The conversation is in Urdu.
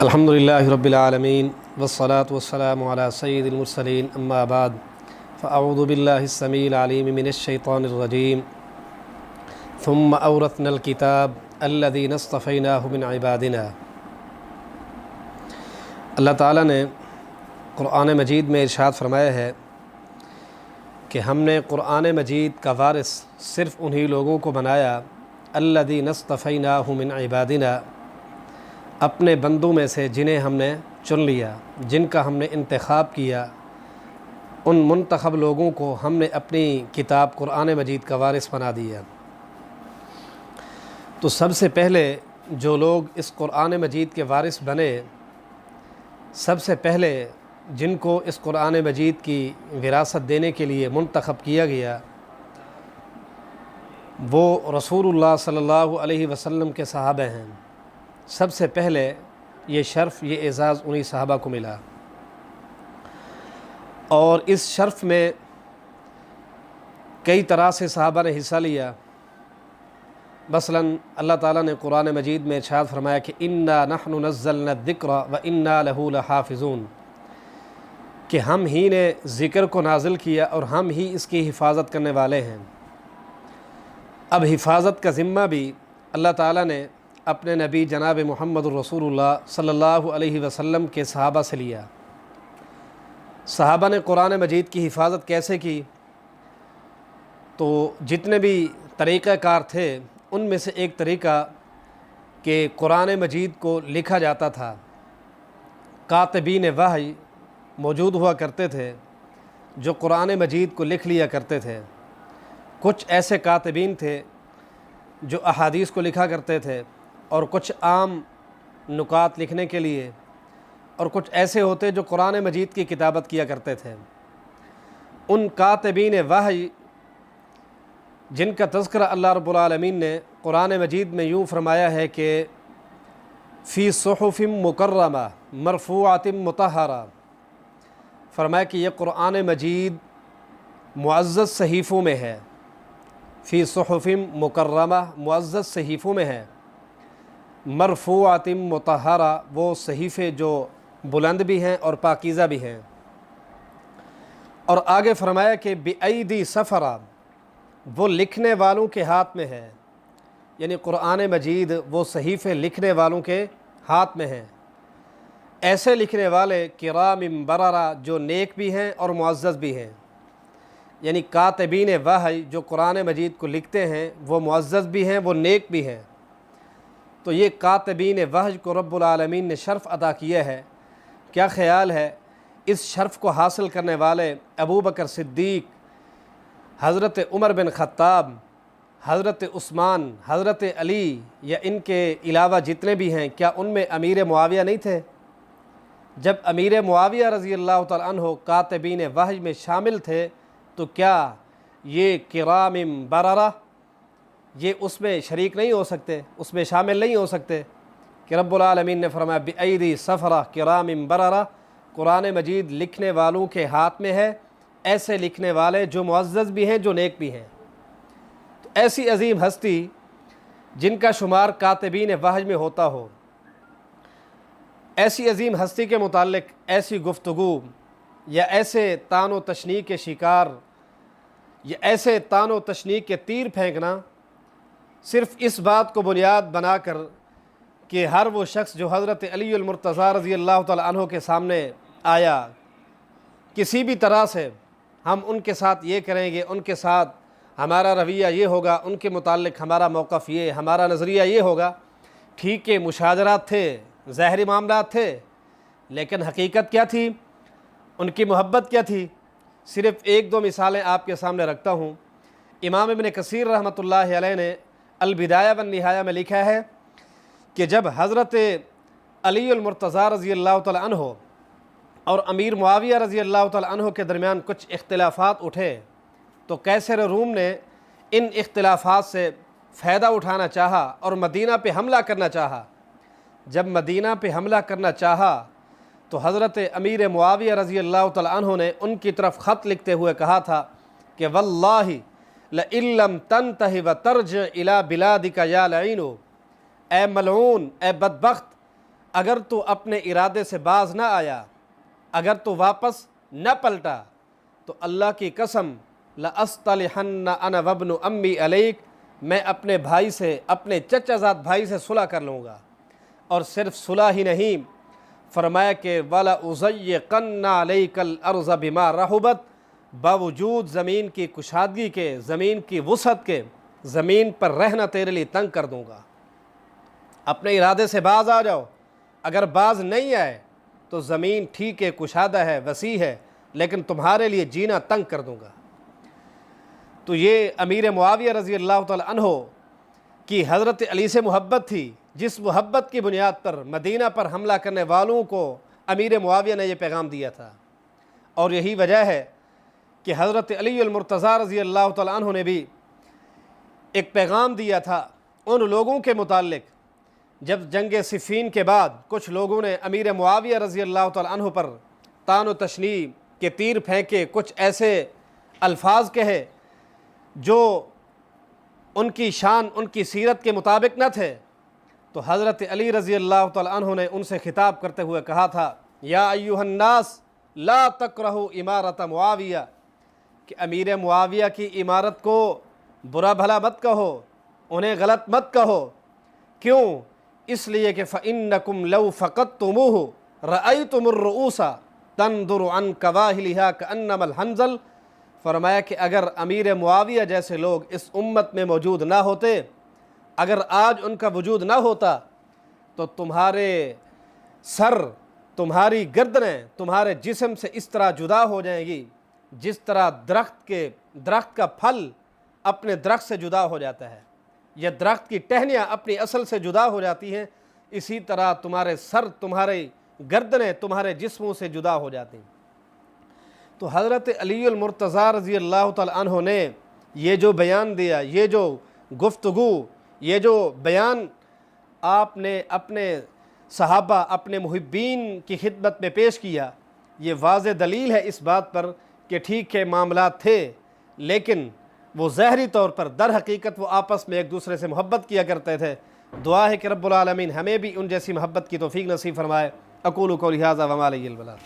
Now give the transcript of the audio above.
الحمد للہ رب العالمین والصلاة والسلام علی سید المرسلین اما بعد فاعوذ باللہ السمیع العلیم من الشیطان الرجیم ثم اورثنا الکتاب الذین اصطفیناہ من عبادنا۔ اللہ تعالیٰ نے قرآن مجید میں ارشاد فرمایا ہے کہ ہم نے قرآن مجید کا وارث صرف انہی لوگوں کو بنایا الذین اصطفیناہ من عبادنا، اپنے بندوں میں سے جنہیں ہم نے چن لیا، جن کا ہم نے انتخاب کیا، ان منتخب لوگوں کو ہم نے اپنی کتاب قرآن مجید کا وارث بنا دیا۔ تو سب سے پہلے جو لوگ اس قرآن مجید کے وارث بنے، سب سے پہلے جن کو اس قرآن مجید کی وراثت دینے کے لیے منتخب کیا گیا، وہ رسول اللہ صلی اللہ علیہ وسلم کے صحابہ ہیں۔ سب سے پہلے یہ شرف، یہ اعزاز انہی صحابہ کو ملا، اور اس شرف میں کئی طرح سے صحابہ نے حصہ لیا۔ مثلا اللہ تعالیٰ نے قرآن مجید میں ارشاد فرمایا کہ انا نحن نزلنا الذکر وانا لہ لحافظون، کہ ہم ہی نے ذکر کو نازل کیا اور ہم ہی اس کی حفاظت کرنے والے ہیں۔ اب حفاظت کا ذمہ بھی اللہ تعالیٰ نے اپنے نبی جناب محمد الرسول اللہ صلی اللہ علیہ وسلم کے صحابہ سے لیا۔ صحابہ نے قرآن مجید کی حفاظت کیسے کی؟ تو جتنے بھی طریقہ کار تھے ان میں سے ایک طریقہ کہ قرآن مجید کو لکھا جاتا تھا، کاتبین وحی موجود ہوا کرتے تھے جو قرآن مجید کو لکھ لیا کرتے تھے۔ کچھ ایسے کاتبین تھے جو احادیث کو لکھا کرتے تھے، اور کچھ عام نکات لکھنے کے لیے، اور کچھ ایسے ہوتے جو قرآن مجید کی کتابت کیا کرتے تھے۔ ان کاتبین وحی جن کا تذکرہ اللہ رب العالمین نے قرآن مجید میں یوں فرمایا ہے کہ فی صحف مکرمہ مرفوعۃ مطہرہ، فرمایا کہ یہ قرآن مجید معزز صحیفوں میں ہے۔ فی صحف مکرمہ معزز صحیفوں میں ہے، مرفوعۃ مطہرہ وہ صحیفے جو بلند بھی ہیں اور پاکیزہ بھی ہیں۔ اور آگے فرمایا کہ بِأَيْدِي سَفَرَہ، وہ لکھنے والوں کے ہاتھ میں ہے، یعنی قرآن مجید وہ صحیفے لکھنے والوں کے ہاتھ میں ہیں، ایسے لکھنے والے کرام بررہ جو نیک بھی ہیں اور معزز بھی ہیں۔ یعنی کاتبین وحی جو قرآن مجید کو لکھتے ہیں وہ معزز بھی ہیں، وہ نیک بھی ہیں۔ تو یہ کاتبین وحی کو رب العالمین نے شرف عطا کیا ہے۔ کیا خیال ہے اس شرف کو حاصل کرنے والے ابو بکر صدیق، حضرت عمر بن خطاب، حضرت عثمان، حضرت علی، یا ان کے علاوہ جتنے بھی ہیں، کیا ان میں امیر معاویہ نہیں تھے؟ جب امیر معاویہ رضی اللہ تعالیٰ عنہ کاتبین وحی میں شامل تھے تو کیا یہ کرام بررہ یہ اس میں شریک نہیں ہو سکتے، اس میں شامل نہیں ہو سکتے؟ کہ رب العالمین نے فرمایا بِأَيْدِي سَفَرَہ کرام بررہ، قرآن مجید لکھنے والوں کے ہاتھ میں ہے، ایسے لکھنے والے جو معزز بھی ہیں، جو نیک بھی ہیں۔ تو ایسی عظیم ہستی جن کا شمار کاتبین وحی میں ہوتا ہو، ایسی عظیم ہستی کے متعلق ایسی گفتگو یا ایسے طعن و تشنیع کے شکار یا ایسے طعن و تشنیع کے تیر پھینکنا صرف اس بات کو بنیاد بنا کر کہ ہر وہ شخص جو حضرت علی المرتضیٰ رضی اللہ تعالیٰ عنہ کے سامنے آیا، کسی بھی طرح سے ہم ان کے ساتھ یہ کریں گے، ان کے ساتھ ہمارا رویہ یہ ہوگا، ان کے متعلق ہمارا موقف یہ، ہمارا نظریہ یہ ہوگا۔ ٹھیک ہے، مشاجرات تھے، ظاہری معاملات تھے، لیکن حقیقت کیا تھی؟ ان کی محبت کیا تھی؟ صرف ایک دو مثالیں آپ کے سامنے رکھتا ہوں۔ امام ابن کثیر رحمۃ اللہ علیہ نے البدایہ والنہایہ میں لکھا ہے کہ جب حضرت علی المرتضیٰ رضی اللہ تعالیٰ عنہ اور امیر معاویہ رضی اللہ تعالیٰ عنہ کے درمیان کچھ اختلافات اٹھے تو قیصر روم نے ان اختلافات سے فائدہ اٹھانا چاہا اور مدینہ پہ حملہ کرنا چاہا۔ جب مدینہ پہ حملہ کرنا چاہا تو حضرت امیر معاویہ رضی اللہ تعالیٰ عنہ نے ان کی طرف خط لکھتے ہوئے کہا تھا کہ واللہ لئن لم تنتہ وترجع الی بلادک یا لعین، اے ملعون، اے بدبخت، اگر تو اپنے ارادے سے باز نہ آیا، اگر تو واپس نہ پلٹا تو اللہ کی قسم لَأَصْطَلِحَنَّ أَنَا وَابْنُ أَمِّي عَلَيْكَ، میں اپنے بھائی سے، اپنے چچا زاد بھائی سے صلح کر لوں گا۔ اور صرف صلح ہی نہیں، فرمایا کہ وَلَأُضَيِّقَنَّ عَلَيْكَ الْأَرْضَ بِمَا رَحُبَتْ، باوجود زمین کی کشادگی کے، زمین کی وسعت کے، زمین پر رہنا تیرے لیے تنگ کر دوں گا۔ اپنے ارادے سے باز آ جاؤ، اگر باز نہیں آئے تو زمین ٹھیک ہے، کشادہ ہے، وسیع ہے، لیکن تمہارے لیے جینا تنگ کر دوں گا۔ تو یہ امیر معاویہ رضی اللہ تعالی عنہ کی حضرت علی سے محبت تھی، جس محبت کی بنیاد پر مدینہ پر حملہ کرنے والوں کو امیر معاویہ نے یہ پیغام دیا تھا۔ اور یہی وجہ ہے کہ حضرت علی المرتضیٰ رضی اللہ تعالی عنہ نے بھی ایک پیغام دیا تھا ان لوگوں کے متعلق جب جنگ صفین کے بعد کچھ لوگوں نے امیر معاویہ رضی اللہ تعالی عنہ پر طعن و تشنیع کے تیر پھینکے، کچھ ایسے الفاظ کہے جو ان کی شان، ان کی سیرت کے مطابق نہ تھے، تو حضرت علی رضی اللہ تعالی عنہ نے ان سے خطاب کرتے ہوئے کہا تھا یا ایھا الناس لا تکرہوا امارت معاویہ، کہ امیر معاویہ کی امارت کو برا بھلا مت کہو، انہیں غلط مت کہو۔ کیوں؟ اس لیے کہ فَإِنَّكُمْ لَوْ فَقَدْتُمُوهُ رَأَيْتُمُ الرُّؤُوسَ تَنْظُرُ عَنْ كَوَاهِلِهَا كَأَنَّمَا الْحَنْظَلُ، فرمایا کہ اگر امیر معاویہ جیسے لوگ اس امت میں موجود نہ ہوتے، اگر آج ان کا وجود نہ ہوتا تو تمہارے سر، تمہاری گردنیں تمہارے جسم سے اس طرح جدا ہو جائیں گی جس طرح درخت کا پھل اپنے درخت سے جدا ہو جاتا ہے، یا درخت کی ٹہنیاں اپنی اصل سے جدا ہو جاتی ہیں، اسی طرح تمہارے سر، تمہارے گردنیں تمہارے جسموں سے جدا ہو جاتی ہیں۔ تو حضرت علی المرتضیٰ رضی اللہ تعالی عنہ نے یہ جو بیان دیا، یہ جو گفتگو، یہ جو بیان آپ نے اپنے صحابہ، اپنے محبین کی خدمت میں پیش کیا، یہ واضح دلیل ہے اس بات پر کہ ٹھیک ہے معاملات تھے، لیکن وہ ظاہری طور پر در حقیقت وہ آپس میں ایک دوسرے سے محبت کیا کرتے تھے۔ دعا ہے کہ رب العالمین ہمیں بھی ان جیسی محبت کی توفیق نصیب فرمائے۔ اقول قولی ھذا وما علی البلاغ۔